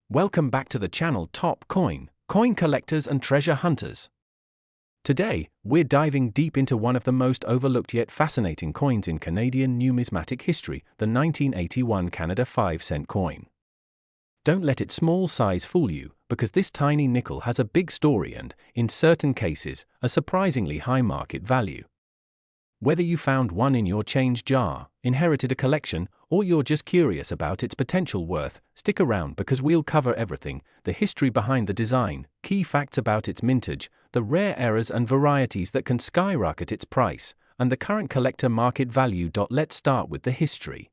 Welcome back to the channel Top Coin Collectors and Treasure Hunters. Today, we're diving deep into one of the most overlooked yet fascinating coins in Canadian numismatic history, the 1981 Canada 5-cent coin. Don't let its small size fool you, because this tiny nickel has a big story and, in certain cases, a surprisingly high market value. Whether you found one in your change jar, inherited a collection, or you're just curious about its potential worth, stick around because we'll cover everything: the history behind the design, key facts about its mintage, the rare errors and varieties that can skyrocket its price, and the current collector market value. Let's start with the history.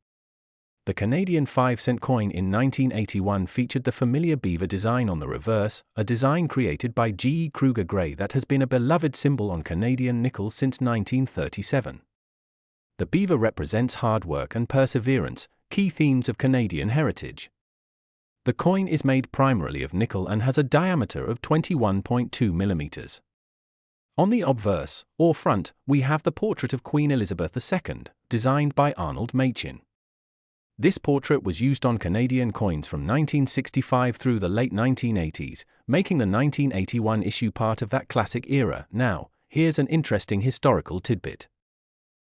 The Canadian 5-cent coin in 1981 featured the familiar beaver design on the reverse, a design created by G. E. Kruger Gray that has been a beloved symbol on Canadian nickel since 1937. The beaver represents hard work and perseverance, key themes of Canadian heritage. The coin is made primarily of nickel and has a diameter of 21.2 millimeters. On the obverse, or front, we have the portrait of Queen Elizabeth II, designed by Arnold Machin. This portrait was used on Canadian coins from 1965 through the late 1980s, making the 1981 issue part of that classic era. Now, here's an interesting historical tidbit.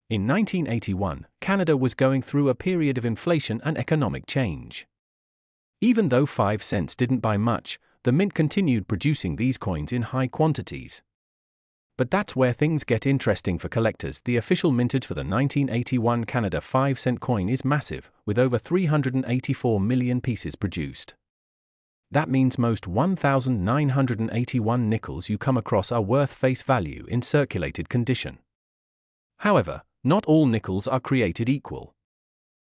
In 1981, Canada was going through a period of inflation and economic change. Even though 5 cents didn't buy much, the mint continued producing these coins in high quantities. But that's where things get interesting for collectors. The official mintage for the 1981 Canada 5-cent coin is massive, with over 384 million pieces produced. That means most 1,981 nickels you come across are worth face value in circulated condition. However, not all nickels are created equal.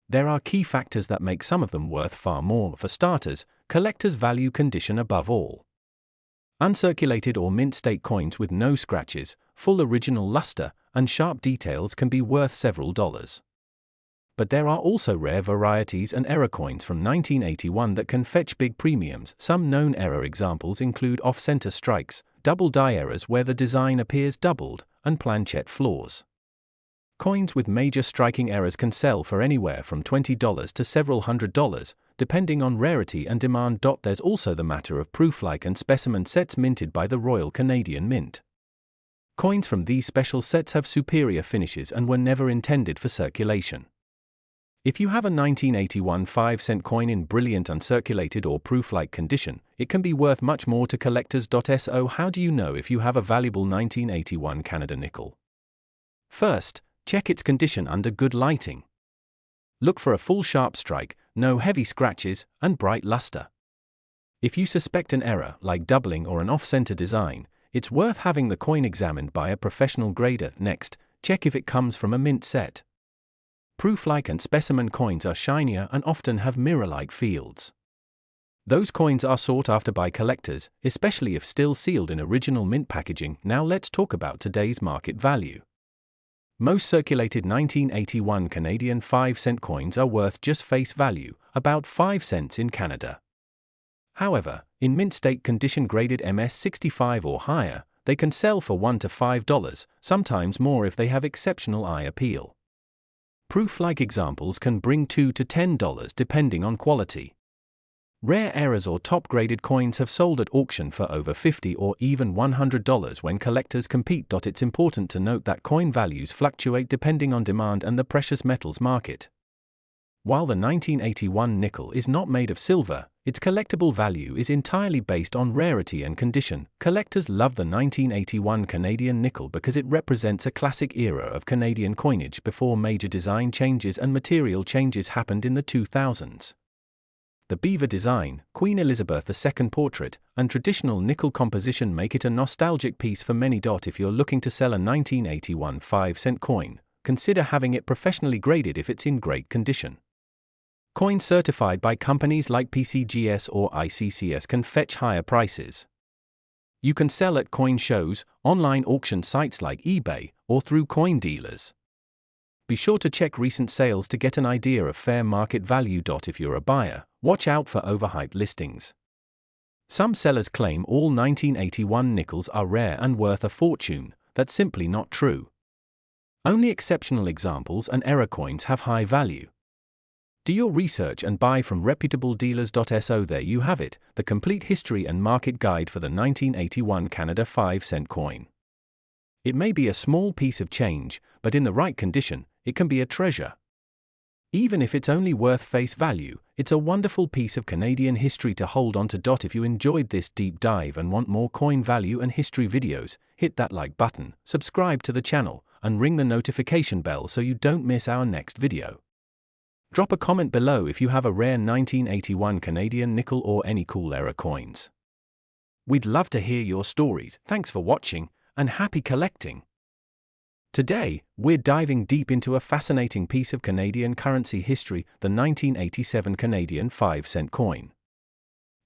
There are key factors that make some of them worth far more. For starters, collectors value condition above all. Uncirculated or mint state coins with no scratches, full original luster, and sharp details can be worth several dollars. But there are also rare varieties and error coins from 1981 that can fetch big premiums. Some known error examples include off-center strikes, double die errors where the design appears doubled, and planchette flaws. Coins with major striking errors can sell for anywhere from $20 to several $100s, depending on rarity and demand. There's also the matter of proof-like and specimen sets minted by the Royal Canadian Mint. Coins from these special sets have superior finishes and were never intended for circulation. If you have a 1981 5-cent coin in brilliant uncirculated or proof-like condition, it can be worth much more to collectors. So how do you know if you have a valuable 1981 Canada nickel? First, check its condition under good lighting. Look for a full sharp strike, no heavy scratches, and bright luster. If you suspect an error, like doubling or an off-center design, it's worth having the coin examined by a professional grader. Next, check if it comes from a mint set. Proof-like and specimen coins are shinier and often have mirror-like fields. Those coins are sought after by collectors, especially if still sealed in original mint packaging. Now let's talk about today's market value. Most circulated 1981 Canadian 5-cent coins are worth just face value, about 5 cents in Canada. However, in mint state condition graded MS65 or higher, they can sell for $1 to $5, sometimes more if they have exceptional eye appeal. Proof-like examples can bring $2 to $10 depending on quality. Rare errors or top-graded coins have sold at auction for over $50 or even $100 when collectors compete. It's important to note that coin values fluctuate depending on demand and the precious metals market. While the 1981 nickel is not made of silver, its collectible value is entirely based on rarity and condition. Collectors love the 1981 Canadian nickel because it represents a classic era of Canadian coinage before major design changes and material changes happened in the 2000s. The beaver design, Queen Elizabeth II portrait, and traditional nickel composition make it a nostalgic piece for many. If you're looking to sell a 1981 5-cent coin, consider having it professionally graded if it's in great condition. Coins certified by companies like PCGS or ICCS can fetch higher prices. You can sell at coin shows, online auction sites like eBay, or through coin dealers. Be sure to check recent sales to get an idea of fair market value. If you're a buyer, watch out for overhyped listings. Some sellers claim all 1981 nickels are rare and worth a fortune. That's simply not true. Only exceptional examples and error coins have high value. Do your research and buy from reputable dealers. So there you have it, the complete history and market guide for the 1981 Canada 5-cent coin. It may be a small piece of change, but in the right condition, it can be a treasure. Even if it's only worth face value, it's a wonderful piece of Canadian history to hold on to. If you enjoyed this deep dive and want more coin value and history videos, hit that like button, subscribe to the channel, and ring the notification bell so you don't miss our next video. Drop a comment below if you have a rare 1981 Canadian nickel or any cool era coins. We'd love to hear your stories. Thanks for watching, and happy collecting! Today, we're diving deep into a fascinating piece of Canadian currency history, the 1987 Canadian 5-cent coin.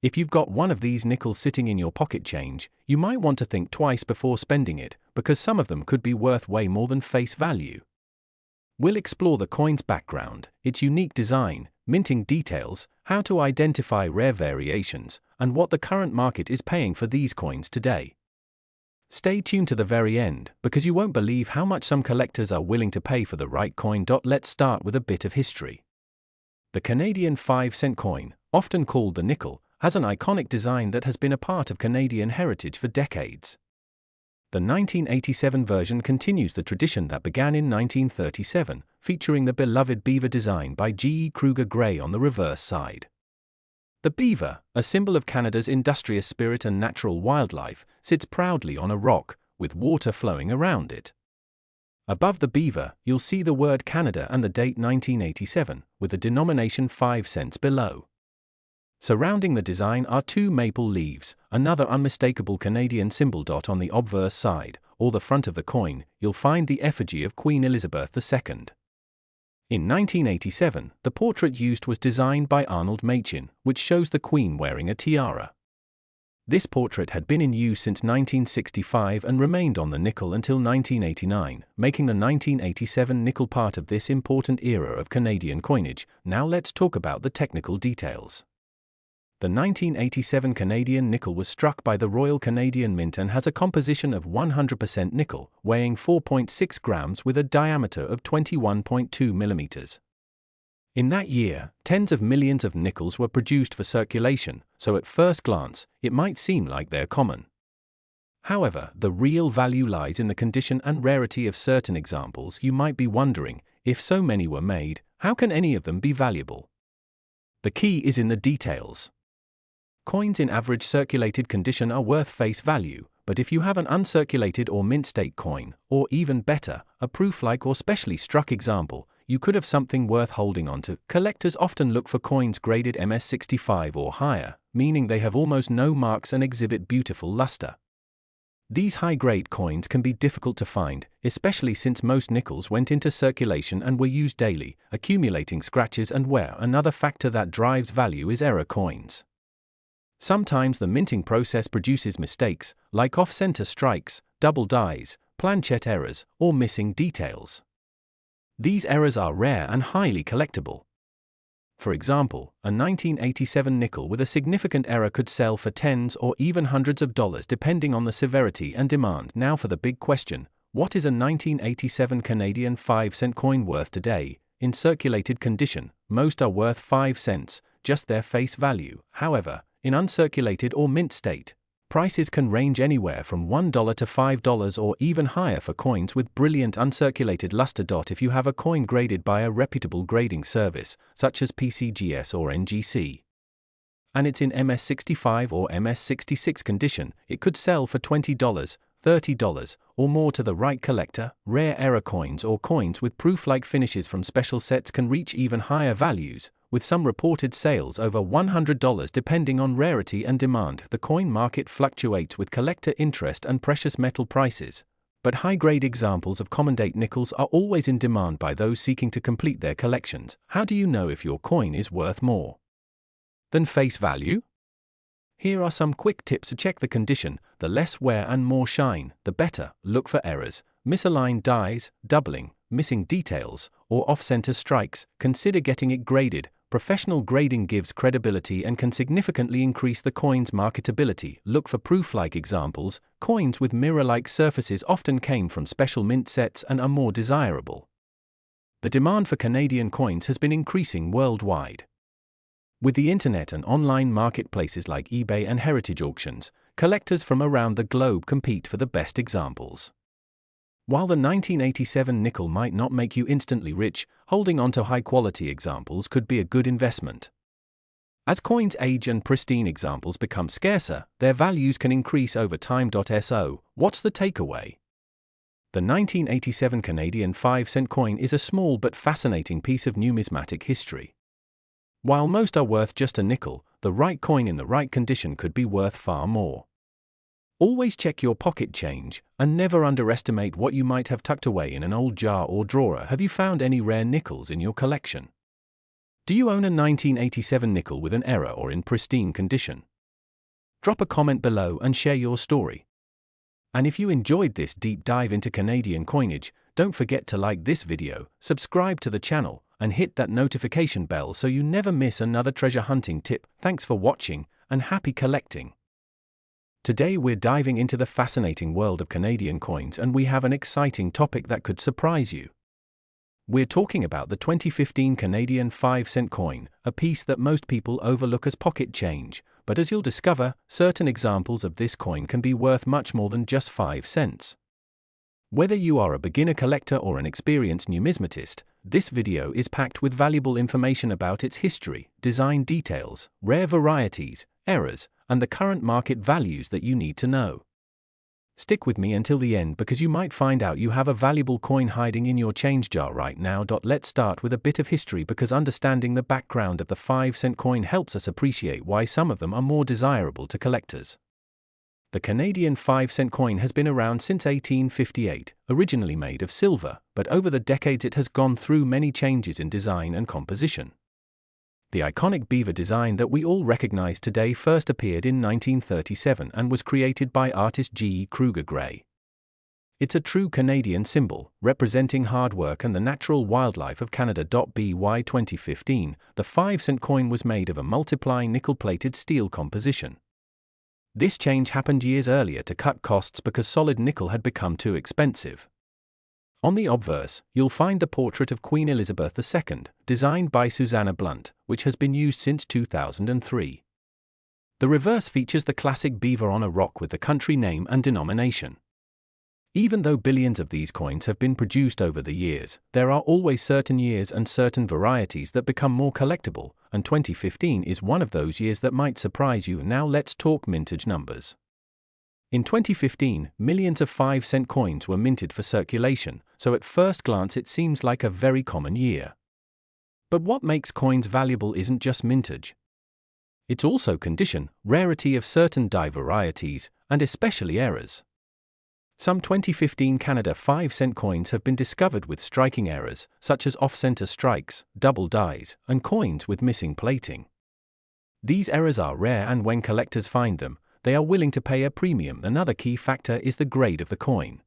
If you've got one of these nickels sitting in your pocket change, you might want to think twice before spending it, because some of them could be worth way more than face value. We'll explore the coin's background, its unique design, minting details, how to identify rare variations, and what the current market is paying for these coins today. Stay tuned to the very end, because you won't believe how much some collectors are willing to pay for the right coin. Let's start with a bit of history. The Canadian 5-cent coin, often called the nickel, has an iconic design that has been a part of Canadian heritage for decades. The 1987 version continues the tradition that began in 1937, featuring the beloved beaver design by G. E. Kruger Gray on the reverse side. The beaver, a symbol of Canada's industrious spirit and natural wildlife, sits proudly on a rock, with water flowing around it. Above the beaver, you'll see the word Canada and the date 1987, with the denomination 5 cents below. Surrounding the design are two maple leaves, another unmistakable Canadian symbol. On the obverse side, or the front of the coin, you'll find the effigy of Queen Elizabeth II. In 1987, the portrait used was designed by Arnold Machin, which shows the Queen wearing a tiara. This portrait had been in use since 1965 and remained on the nickel until 1989, making the 1987 nickel part of this important era of Canadian coinage. Now let's talk about the technical details. The 1987 Canadian nickel was struck by the Royal Canadian Mint and has a composition of 100% nickel, weighing 4.6 grams with a diameter of 21.2 millimeters. In that year, tens of millions of nickels were produced for circulation, so at first glance, it might seem like they're common. However, the real value lies in the condition and rarity of certain examples. You might be wondering, if so many were made, how can any of them be valuable? The key is in the details. Coins in average circulated condition are worth face value, but if you have an uncirculated or mint state coin, or even better, a proof-like or specially struck example, you could have something worth holding on to. Collectors often look for coins graded MS65 or higher, meaning they have almost no marks and exhibit beautiful luster. These high-grade coins can be difficult to find, especially since most nickels went into circulation and were used daily, accumulating scratches and wear. Another factor that drives value is error coins. Sometimes the minting process produces mistakes, like off-center strikes, double dies, planchet errors, or missing details. These errors are rare and highly collectible. For example, a 1987 nickel with a significant error could sell for tens or even hundreds of dollars depending on the severity and demand. Now for the big question, what is a 1987 Canadian 5-cent coin worth today? In circulated condition, most are worth 5 cents, just their face value. However, in uncirculated or mint state, prices can range anywhere from $1 to $5 or even higher for coins with brilliant uncirculated luster. If you have a coin graded by a reputable grading service, such as PCGS or NGC, and it's in MS65 or MS66 condition, it could sell for $20, $30, or more to the right collector. Rare error coins or coins with proof-like finishes from special sets can reach even higher values, with some reported sales over $100 depending on rarity and demand. The coin market fluctuates with collector interest and precious metal prices, but high-grade examples of common-date nickels are always in demand by those seeking to complete their collections. How do you know if your coin is worth more than face value? Here are some quick tips to check the condition. The less wear and more shine, the better. Look for errors, misaligned dies, doubling, missing details, or off-center strikes. Consider getting it graded. Professional grading gives credibility and can significantly increase the coin's marketability. Look for proof-like examples. Coins with mirror-like surfaces often came from special mint sets and are more desirable. the demand for Canadian coins has been increasing worldwide. With the internet and online marketplaces like eBay and heritage auctions, collectors from around the globe compete for the best examples. While the 1987 nickel might not make you instantly rich, holding on to high-quality examples could be a good investment. As coins age and pristine examples become scarcer, their values can increase over time. So, what's the takeaway? The 1987 Canadian 5-cent coin is a small but fascinating piece of numismatic history. While most are worth just a nickel, the right coin in the right condition could be worth far more. Always check your pocket change, and never underestimate what you might have tucked away in an old jar or drawer. Have you found any rare nickels in your collection? Do you own a 1987 nickel with an error or in pristine condition? Drop a comment below and share your story. And if you enjoyed this deep dive into Canadian coinage, don't forget to like this video, subscribe to the channel, and hit that notification bell so you never miss another treasure hunting tip. Thanks for watching, and happy collecting. Today we're diving into the fascinating world of Canadian coins, and we have an exciting topic that could surprise you. We're talking about the 2015 Canadian 5-cent coin, a piece that most people overlook as pocket change, but as you'll discover, certain examples of this coin can be worth much more than just 5 cents. Whether you are a beginner collector or an experienced numismatist, this video is packed with valuable information about its history, design details, rare varieties, errors, and the current market values that you need to know. Stick with me until the end because you might find out you have a valuable coin hiding in your change jar right now. Let's start with a bit of history because understanding the background of the 5-cent coin helps us appreciate why some of them are more desirable to collectors. The Canadian 5-cent coin has been around since 1858, originally made of silver, but over the decades it has gone through many changes in design and composition. The iconic beaver design that we all recognize today first appeared in 1937 and was created by artist G. Kruger Gray. It's a true Canadian symbol, representing hard work and the natural wildlife of Canada. By 2015, the 5-cent coin was made of a multiply nickel-plated steel composition. This change happened years earlier to cut costs because solid nickel had become too expensive. On the obverse, you'll find the portrait of Queen Elizabeth II, designed by Susanna Blunt, which has been used since 2003. The reverse features the classic beaver on a rock with the country name and denomination. Even though billions of these coins have been produced over the years, there are always certain years and certain varieties that become more collectible, and 2015 is one of those years that might surprise you. Now let's talk mintage numbers. In 2015, millions of 5-cent coins were minted for circulation, so at first glance it seems like a very common year. But what makes coins valuable isn't just mintage. It's also condition, rarity of certain die varieties, and especially errors. Some 2015 Canada 5-cent coins have been discovered with striking errors, such as off-center strikes, double dies, and coins with missing plating. These errors are rare, and when collectors find them, they are willing to pay a premium. Another key factor is the grade of the coin.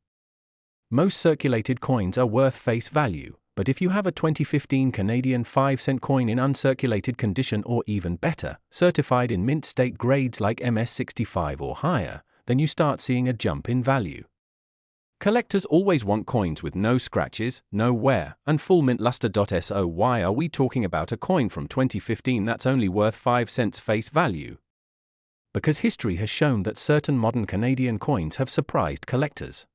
Most circulated coins are worth face value, but if you have a 2015 Canadian 5-cent coin in uncirculated condition, or even better, certified in mint state grades like MS65 or higher, then you start seeing a jump in value. Collectors always want coins with no scratches, no wear, and full mint luster. So why are we talking about a coin from 2015 that's only worth 5 cents face value? Because history has shown that certain modern Canadian coins have surprised collectors.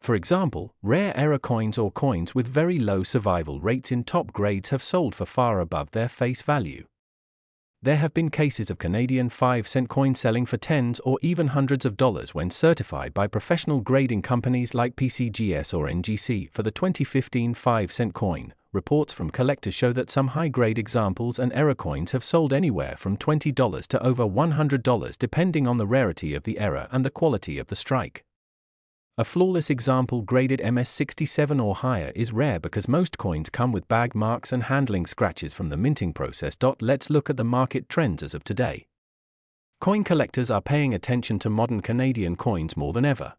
For example, rare error coins or coins with very low survival rates in top grades have sold for far above their face value. There have been cases of Canadian 5-cent coins selling for tens or even hundreds of dollars when certified by professional grading companies like PCGS or NGC. For the 2015 5-cent coin, reports from collectors show that some high-grade examples and error coins have sold anywhere from $20 to over $100 depending on the rarity of the error and the quality of the strike. A flawless example graded MS67 or higher is rare because most coins come with bag marks and handling scratches from the minting process. Let's look at the market trends as of today. Coin collectors are paying attention to modern Canadian coins more than ever.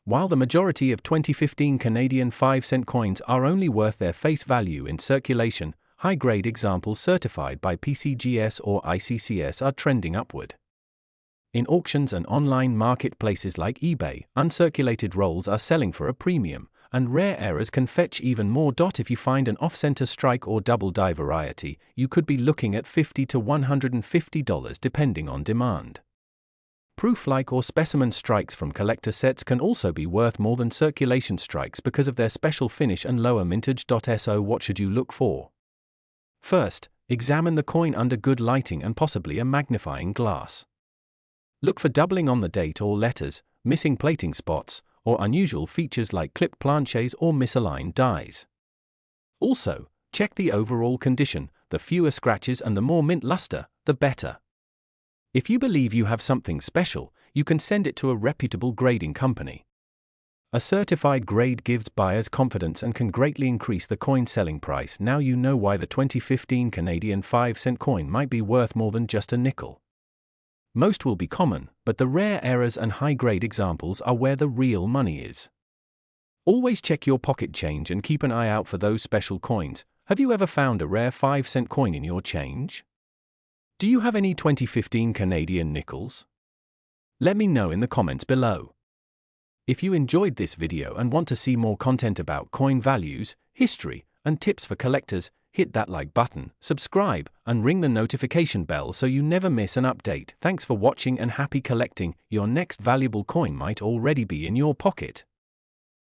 While the majority of 2015 Canadian 5-cent coins are only worth their face value in circulation, high-grade examples certified by PCGS or ICCS are trending upward. In auctions and online marketplaces like eBay, uncirculated rolls are selling for a premium, and rare errors can fetch even more. If you find an off-center strike or double die variety, you could be looking at $50 to $150 depending on demand. Proof-like or specimen strikes from collector sets can also be worth more than circulation strikes because of their special finish and lower mintage. So what should you look for? First, examine the coin under good lighting and possibly a magnifying glass. Look for doubling on the date or letters, missing plating spots, or unusual features like clipped planches or misaligned dies. Also, check the overall condition. The fewer scratches and the more mint luster, the better. If you believe you have something special, you can send it to a reputable grading company. A certified grade gives buyers confidence and can greatly increase the coin selling price. Now you know why the 2015 Canadian 5-cent coin might be worth more than just a nickel. Most will be common, but the rare errors and high-grade examples are where the real money is. Always check your pocket change and keep an eye out for those special coins. Have you ever found a rare 5-cent coin in your change? Do you have any 2015 Canadian nickels? Let me know in the comments below. If you enjoyed this video and want to see more content about coin values, history, and tips for collectors, hit that like button, subscribe, and ring the notification bell so you never miss an update. Thanks for watching and happy collecting. Your next valuable coin might already be in your pocket.